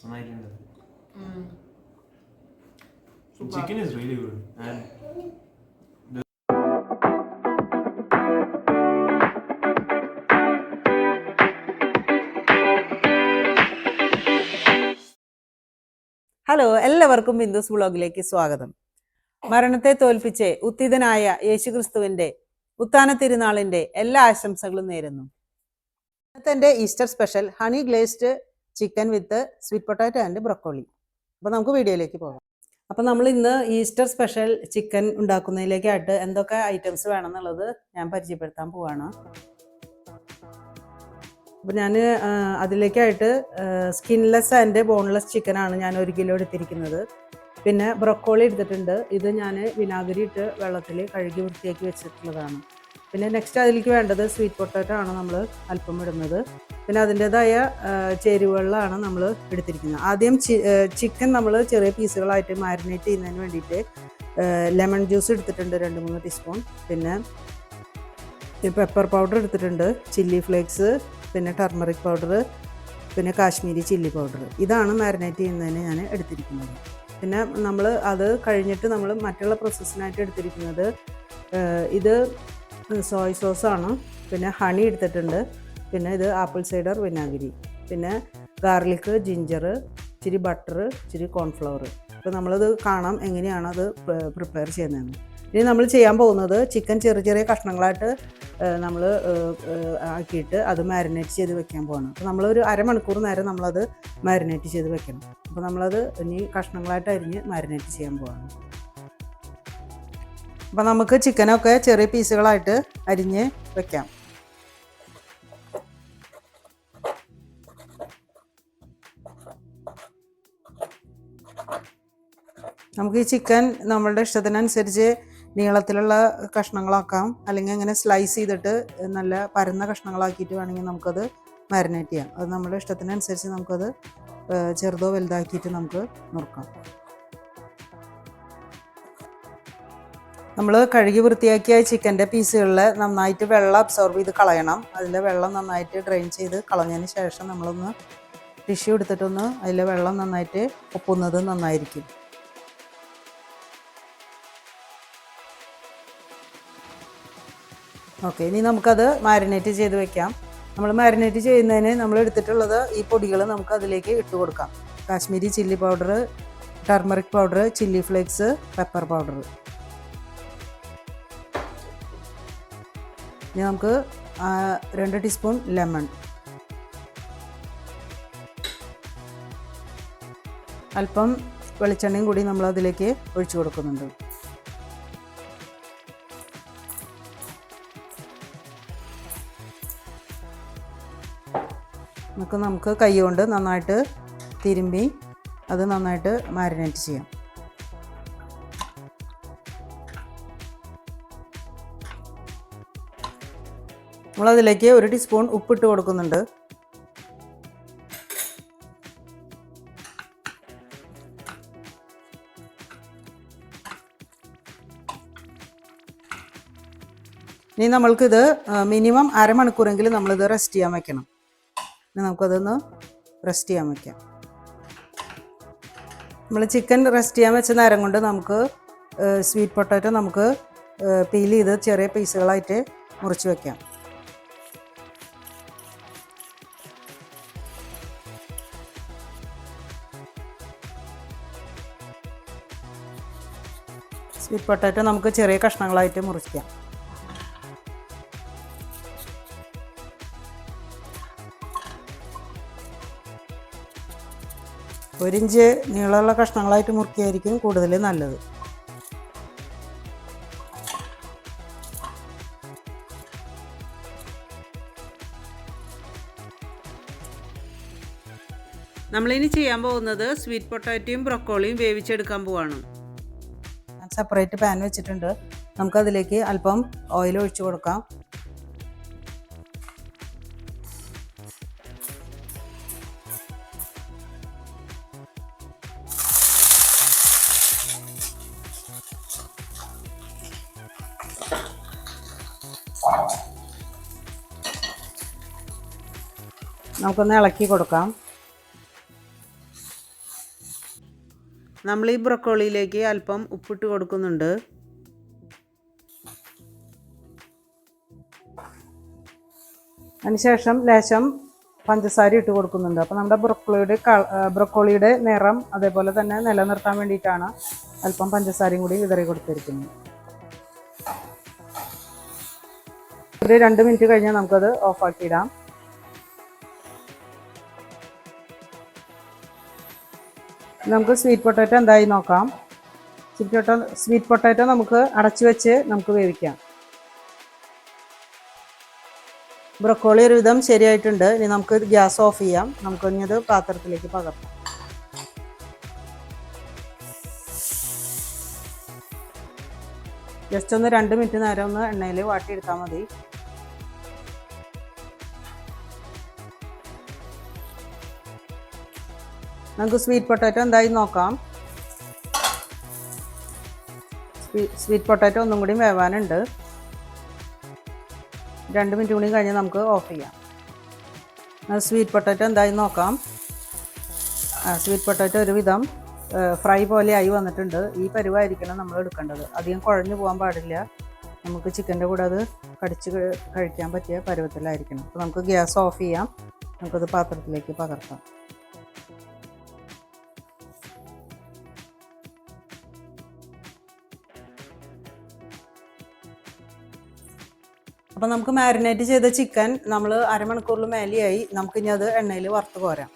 Chicken is really good. And hello, എല്ലാവർക്കും ബിന്ദുസ് വ്ളോഗിലേക്ക് സ്വാഗതം. മരണത്തെ തോൽപ്പിച്ച് ഉത്തിതനായ യേശുക്രിസ്തുവിന്റെ ഉത്ഥാന തിരുനാളിന്റെ എല്ലാ ആശംസകളും നേരുന്നു. ഇന്നത്തെ Easter special honey glazed chicken with sweet potato and broccoli. അപ്പോൾ നമുക്ക് വീഡിയോയിലേക്ക് പോകാം. അപ്പോൾ നമ്മൾ ഇന്ന് ഈസ്റ്റർ സ്പെഷ്യൽ ചിക്കൻ ഉണ്ടാക്കുന്നതിലേക്കായിട്ട് എന്തൊക്കെ ഐറ്റംസ് വേണമെന്നുള്ളത് ഞാൻ പരിചയപ്പെടുത്താൻ പോവാണ്. അപ്പോൾ ഞാൻ അതിലേക്കായിട്ട് സ്കിൻലെസ് ആൻഡ് ബോൺലെസ് ചിക്കനാണ് ഞാൻ 1 കിലോ എടുത്തിരിക്കുന്നത്. പിന്നെ ബ്രൊക്കോളി എടുത്തിട്ടുണ്ട്. ഇത് ഞാൻ വിനാഗിരി ഇട്ട് വെള്ളത്തിൽ കഴുകി വൃത്തിയാക്കി വെച്ചിട്ടുള്ളതാണ്. പിന്നെ നെക്സ്റ്റ് അതിലേക്ക് വേണ്ടത് സ്വീറ്റ് പൊട്ടാറ്റോ ആണ് നമ്മൾ അല്പം ഇടുന്നത്. പിന്നെ അതിൻ്റേതായ ചേരുവകളിലാണ് നമ്മൾ എടുത്തിരിക്കുന്നത്. ആദ്യം ചിക്കൻ നമ്മൾ ചെറിയ പീസുകളായിട്ട് മാരിനേറ്റ് ചെയ്യുന്നതിന് വേണ്ടിയിട്ട് ലെമൺ ജ്യൂസ് എടുത്തിട്ടുണ്ട് 2-3 ടീസ്പൂൺ. പിന്നെ പെപ്പർ പൗഡർ എടുത്തിട്ടുണ്ട്, ചില്ലി ഫ്ലേക്സ്, പിന്നെ ടർമറിക് പൗഡർ, പിന്നെ കാശ്മീരി ചില്ലി പൗഡർ. ഇതാണ് മാരിനേറ്റ് ചെയ്യുന്നതിന് ഞാൻ എടുത്തിരിക്കുന്നത്. പിന്നെ നമ്മൾ അത് കഴിഞ്ഞിട്ട് നമ്മൾ മറ്റുള്ള പ്രോസസ്സിനായിട്ട് എടുത്തിരിക്കുന്നത് ഇത് സോയ് സോസാണ്. പിന്നെ ഹണി എടുത്തിട്ടുണ്ട്. പിന്നെ ഇത് ആപ്പിൾ സൈഡർ വിനാഗിരി, പിന്നെ ഗാർലിക്, ജിഞ്ചർ, ഇച്ചിരി ബട്ടർ, ഇച്ചിരി കോൺഫ്ലവർ. അപ്പോൾ നമ്മളത് കാണാം എങ്ങനെയാണ് അത് പ്രിപ്പയർ ചെയ്യുന്നതെന്ന്. ഇനി നമ്മൾ ചെയ്യാൻ പോകുന്നത് ചിക്കൻ ചെറിയ ചെറിയ കഷ്ണങ്ങളായിട്ട് നമ്മൾ ആക്കിയിട്ട് അത് മാരിനേറ്റ് ചെയ്ത് വെക്കാൻ പോവാണ്. അപ്പോൾ നമ്മളൊരു അരമണിക്കൂർ നേരം നമ്മളത് മാരിനേറ്റ് ചെയ്ത് വെക്കണം. അപ്പോൾ നമ്മളത് ഇനി കഷ്ണങ്ങളായിട്ട് അരിഞ്ഞ് മാരിനേറ്റ് ചെയ്യാൻ പോവാണ്. അപ്പോൾ നമുക്ക് ചിക്കനൊക്കെ ചെറിയ പീസുകളായിട്ട് അരിഞ്ഞ് വെക്കാം. നമുക്ക് ഈ ചിക്കൻ നമ്മളുടെ ഇഷ്ടത്തിനനുസരിച്ച് നീളത്തിലുള്ള കഷ്ണങ്ങളാക്കാം, അല്ലെങ്കിൽ അങ്ങനെ സ്ലൈസ് ചെയ്തിട്ട് നല്ല പരന്ന കഷ്ണങ്ങളാക്കിയിട്ട് വേണമെങ്കിൽ നമുക്കത് മാരിനേറ്റ് ചെയ്യാം. അത് നമ്മുടെ ഇഷ്ടത്തിനനുസരിച്ച് നമുക്കത് ചെറുതോ വലുതാക്കിയിട്ട് നമുക്ക് നുറുക്കാം. നമ്മൾ കഴുകി വൃത്തിയാക്കിയ ചിക്കൻ്റെ പീസുകളിൽ നന്നായിട്ട് വെള്ളം അബ്സോർബ് ചെയ്ത് കളയണം. അതിലെ വെള്ളം നന്നായിട്ട് ഡ്രെയിൻ ചെയ്ത് കളഞ്ഞതിന് ശേഷം നമ്മളൊന്ന് ടിഷ്യൂ എടുത്തിട്ടൊന്ന് അതിലെ വെള്ളം നന്നായിട്ട് ഒപ്പുന്നത് നന്നായിരിക്കും. ഓക്കെ, ഇനി നമുക്കത് മാരിനേറ്റ് ചെയ്ത് വെക്കാം. നമ്മൾ മാരിനേറ്റ് ചെയ്യുന്നതിന് നമ്മൾ എടുത്തിട്ടുള്ളത് ഈ പൊടികൾ നമുക്ക് അതിലേക്ക് ഇട്ട് കൊടുക്കാം. Kashmiri chilli powder, turmeric powder, chilli flakes, pepper powder. ഇനി നമുക്ക് 2 ടീസ്പൂൺ ലെമൺ, അല്പം വെളിച്ചെണ്ണയും കൂടി നമ്മൾ അതിലേക്ക് ഒഴിച്ചു കൊടുക്കുന്നുണ്ട്. നമുക്ക് കൈ കൊണ്ട് നന്നായിട്ട് തിരുമ്പി അത് നന്നായിട്ട് മാരിനേറ്റ് ചെയ്യാം. നമ്മളതിലേക്ക് 1 ടീസ്പൂൺ ഉപ്പിട്ട് കൊടുക്കുന്നുണ്ട്. ഇനി നമ്മൾക്കിത് മിനിമം അരമണിക്കൂറെങ്കിലും നമ്മളിത് റെസ്റ്റ് ചെയ്യാൻ വെക്കണം. നമുക്കതൊന്ന് റെസ്റ്റ് ചെയ്യാൻ വയ്ക്കാം. നമ്മൾ ചിക്കൻ റെസ്റ്റ് ചെയ്യാൻ വെച്ച നേരം കൊണ്ട് നമുക്ക് സ്വീറ്റ് പൊട്ടാറ്റോ നമുക്ക് പീൽ ചെയ്ത് ചെറിയ പീസുകളായിട്ട് മുറിച്ച് വയ്ക്കാം. സ്വീറ്റ് പൊട്ടാറ്റോ നമുക്ക് ചെറിയ കഷ്ണങ്ങളായിട്ട് മുറിക്കാം. 1 ഇഞ്ച് നീളമുള്ള കഷ്ണങ്ങളായിട്ട് മുറിക്കുകയായിരിക്കും കൂടുതൽ നല്ലത്. നമ്മളിനി ചെയ്യാൻ പോകുന്നത് സ്വീറ്റ് പൊട്ടാറ്റോയും ബ്രൊക്കോളിയും വേവിച്ചെടുക്കാൻ പോവാണ്. ഞാൻ സെപ്പറേറ്റ് പാൻ വെച്ചിട്ടുണ്ട്. നമുക്കതിലേക്ക് അല്പം ഓയിൽ ഒഴിച്ചു കൊടുക്കാം. നമുക്കൊന്ന് ഇളക്കി കൊടുക്കാം. നമ്മൾ ഈ ബ്രൊക്കോളിയിലേക്ക് അല്പം ഉപ്പിട്ട് കൊടുക്കുന്നുണ്ട്. അതിനുശേഷം ലേശം പഞ്ചസാര ഇട്ട് കൊടുക്കുന്നുണ്ട്. അപ്പോൾ നമ്മുടെ ബ്രൊക്കോളിയുടെ നിറം അതേപോലെ തന്നെ നിലനിർത്താൻ വേണ്ടിയിട്ടാണ് അല്പം പഞ്ചസാരയും കൂടി വിതറി കൊടുത്തിരിക്കുന്നത്. ഒരു 2 മിനിറ്റ് കഴിഞ്ഞാൽ നമുക്കത് ഓഫാക്കിയിടാം. നമുക്ക് സ്വീറ്റ് പൊട്ടാറ്റോ എന്തായി നോക്കാം. സ്വീറ്റ് പൊട്ടാറ്റോ നമുക്ക് അടച്ചു വെച്ച് നമുക്ക് വേവിക്കാം. ബ്രൊക്കോളി ഒരുവിധം ശരിയായിട്ടുണ്ട്. ഇനി നമുക്ക് ഗ്യാസ് ഓഫ് ചെയ്യാം. നമുക്ക് ഇനിയത് പാത്രത്തിലേക്ക് പകർത്താം. ജസ്റ്റ് ഒന്ന് 2 മിനിറ്റ് നേരം ഒന്ന് എണ്ണയിൽ വാട്ടിയെടുത്താൽ മതി. നമുക്ക് സ്വീറ്റ് പൊട്ടാറ്റോ എന്തായി നോക്കാം. സ്വീറ്റ് പൊട്ടാറ്റോ ഒന്നും കൂടി വേവാനുണ്ട്. 2 മിനിറ്റ് കൂടി കഴിഞ്ഞ് നമുക്ക് ഓഫ് ചെയ്യാം. സ്വീറ്റ് പൊട്ടാറ്റോ എന്തായി നോക്കാം. സ്വീറ്റ് പൊട്ടാറ്റോ ഒരുവിധം ഫ്രൈ പോലെ ആയി വന്നിട്ടുണ്ട്. ഈ പരുവായിരിക്കണം നമ്മൾ എടുക്കേണ്ടത്. അധികം കുഴഞ്ഞു പോകാൻ പാടില്ല. നമുക്ക് ചിക്കൻ്റെ കൂടെ അത് കടിച്ച് കഴിക്കാൻ പറ്റിയ പരുവത്തിലായിരിക്കണം. അപ്പോൾ നമുക്ക് ഗ്യാസ് ഓഫ് ചെയ്യാം. നമുക്കത് പാത്രത്തിലേക്ക് പകർത്താം. അപ്പോൾ നമുക്ക് മാരിനേറ്റ് ചെയ്ത ചിക്കൻ നമ്മൾ അരമണിക്കൂറിൽ മേലെയായി. നമുക്കിനി അത് എണ്ണയിൽ വറുത്ത് കോരാം.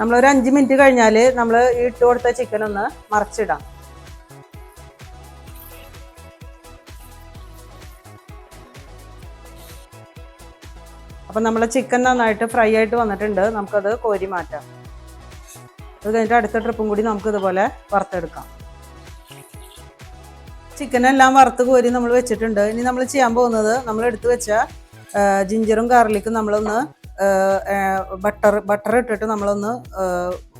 നമ്മളൊരു 5 മിനിറ്റ് കഴിഞ്ഞാൽ നമ്മൾ ഇട്ട് കൊടുത്ത ചിക്കൻ ഒന്ന് മറിച്ചിടാം. അപ്പം നമ്മളെ ചിക്കൻ നന്നായിട്ട് ഫ്രൈ ആയിട്ട് വന്നിട്ടുണ്ട്. നമുക്കത് കോരി മാറ്റാം. അത് കഴിഞ്ഞിട്ട് അടുത്ത ട്രിപ്പും കൂടി നമുക്ക് ഇതുപോലെ വറുത്തെടുക്കാം. ചിക്കനെല്ലാം വറുത്ത് കോരി നമ്മൾ വെച്ചിട്ടുണ്ട്. ഇനി നമ്മൾ ചെയ്യാൻ പോകുന്നത് നമ്മൾ എടുത്ത് വെച്ച ജിഞ്ചറും ഗാർലിക്കും നമ്മളൊന്ന് ബട്ടർ ഇട്ടിട്ട് നമ്മളൊന്ന്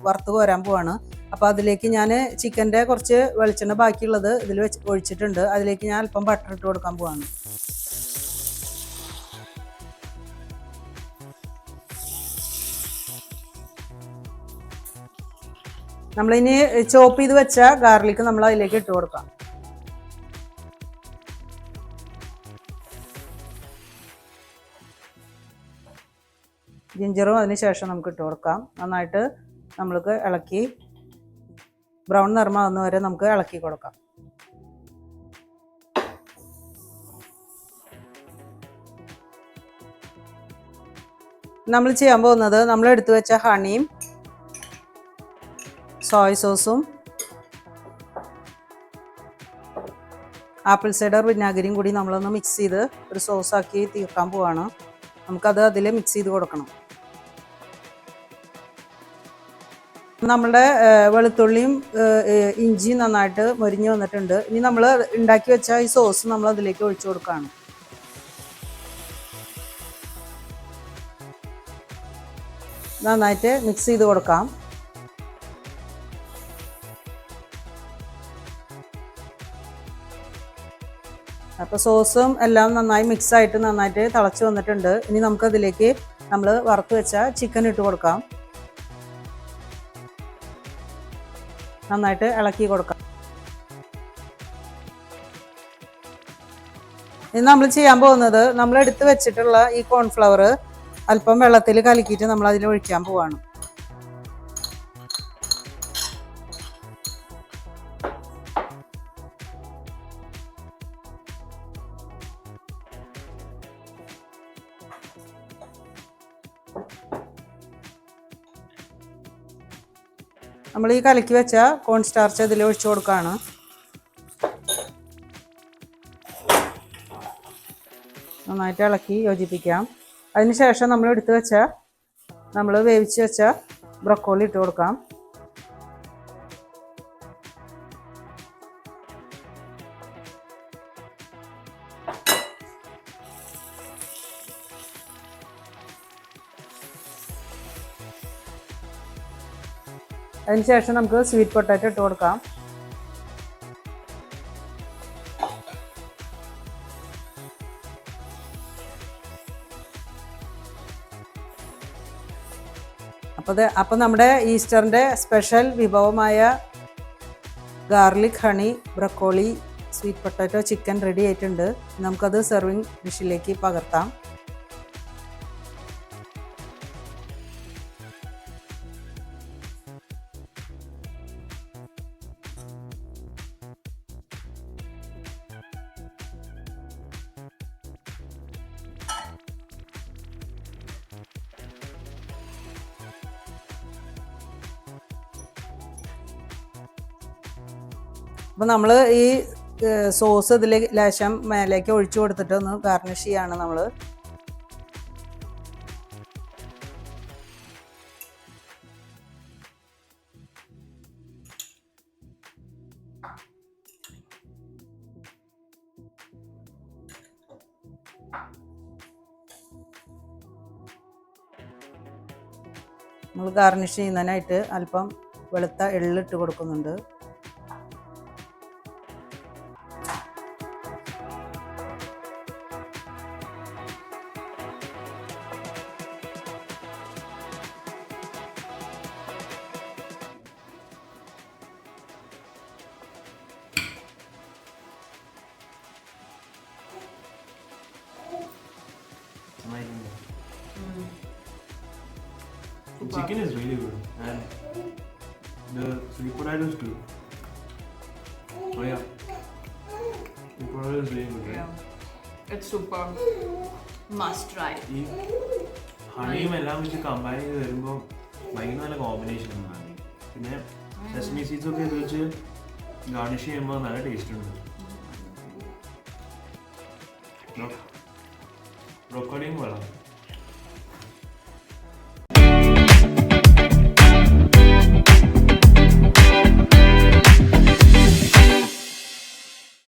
വറുത്ത് കോരാൻ പോവാണ്. അപ്പോൾ അതിലേക്ക് ഞാൻ ചിക്കൻ്റെ കുറച്ച് വെളിച്ചെണ്ണ ബാക്കിയുള്ളത് ഇതിൽ ഒഴിച്ചിട്ടുണ്ട്. അതിലേക്ക് ഞാൻ അല്പം ബട്ടർ ഇട്ട് കൊടുക്കാൻ പോവാണ്. നമ്മളിനി ചോപ്പ് ചെയ്ത് വെച്ച ഗാർലിക്ക് നമ്മൾ അതിലേക്ക് ഇട്ട് കൊടുക്കാം. ജിഞ്ചറും അതിന് ശേഷം നമുക്ക് ഇട്ട് കൊടുക്കാം. നന്നായിട്ട് നമ്മൾക്ക് ഇളക്കി ബ്രൗൺ നിറമാകുന്ന വരെ നമുക്ക് ഇളക്കി കൊടുക്കാം. നമ്മൾ ചെയ്യാൻ പോകുന്നത് നമ്മൾ എടുത്തു വെച്ച ഹണിയും സോയ സോസും ആപ്പിൾ സൈഡർ വിനാഗിരിയും കൂടി നമ്മളൊന്ന് മിക്സ് ചെയ്ത് ഒരു സോസാക്കി തീർക്കാൻ പോവാണ്. നമുക്കത് അതിൽ മിക്സ് ചെയ്ത് കൊടുക്കണം. നമ്മുടെ വെളുത്തുള്ളിയും ഇഞ്ചിയും നന്നായിട്ട് മൊരിഞ്ഞ് വന്നിട്ടുണ്ട്. ഇനി നമ്മൾ ഉണ്ടാക്കി വെച്ച ഈ സോസ് നമ്മൾ അതിലേക്ക് ഒഴിച്ചു കൊടുക്കുകയാണ്. നന്നായിട്ട് മിക്സ് ചെയ്ത് കൊടുക്കാം. അപ്പോൾ സോസും എല്ലാം നന്നായി മിക്സായിട്ട് നന്നായിട്ട് തിളച്ച് വന്നിട്ടുണ്ട്. ഇനി നമുക്കതിലേക്ക് നമ്മൾ വറുത്ത് വെച്ച ചിക്കൻ ഇട്ട് കൊടുക്കാം. നന്നായിട്ട് ഇളക്കി കൊടുക്കാം. ഇനി നമ്മൾ ചെയ്യാൻ പോകുന്നത് നമ്മൾ എടുത്ത് വെച്ചിട്ടുള്ള ഈ കോൺഫ്ലവർ അല്പം വെള്ളത്തിൽ കലക്കിയിട്ട് നമ്മൾ അതിൽ ഒഴിക്കാൻ പോവാണ്. നമ്മൾ ഈ കലക്കി വെച്ച കോൺ സ്റ്റാർച്ച് ഇതിൽ ഒഴിച്ചു കൊടുക്കുകയാണ്. നന്നായിട്ട് ഇളക്കി യോജിപ്പിക്കാം. അതിനുശേഷം നമ്മൾ എടുത്ത് വെച്ച നമ്മൾ വേവിച്ച് വെച്ച ബ്രൊക്കോളി ഇട്ട് കൊടുക്കാം. അതിനുശേഷം നമുക്ക് സ്വീറ്റ് പൊട്ടാറ്റോ ഇട്ട് കൊടുക്കാം. അപ്പോൾ നമ്മുടെ ഈസ്റ്ററിൻ്റെ സ്പെഷ്യൽ വിഭവമായ garlic honey broccoli sweet potato chicken ready ആയിട്ടുണ്ട്. നമുക്കത് സെർവിങ് ഡിഷിലേക്ക് പകർത്താം. അപ്പോൾ നമ്മൾ ഈ സോസ് ഇതിൽ ലേശം മേലേക്ക് ഒഴിച്ചു കൊടുത്തിട്ട് ഒന്ന് ഗാർണിഷ് ചെയ്യാണ് നമ്മൾ. നമ്മൾ ഗാർണിഷ് ചെയ്യുന്നതിനായിട്ട് അല്പം വെളുത്ത എള്ളിട്ട് കൊടുക്കുന്നുണ്ട്. The chicken is really good and the sweet potato is good. Oh yeah, sweet potato is really good. Yeah, it's super. Must try. ഈ ഹണിയും എല്ലാം വെച്ച് കമ്പൈൻ ചെയ്ത് വരുമ്പോൾ ഭയങ്കര നല്ല കോമ്പിനേഷൻ ആണ്. പിന്നെ സെസമി സീഡ്സ് ഒക്കെ ഇത് വെച്ച് ഗാർണിഷ് ചെയ്യുമ്പോൾ നല്ല ടേസ്റ്റ് ഉണ്ട്. ബ്രോക്കോളിയും കൊള്ളാം.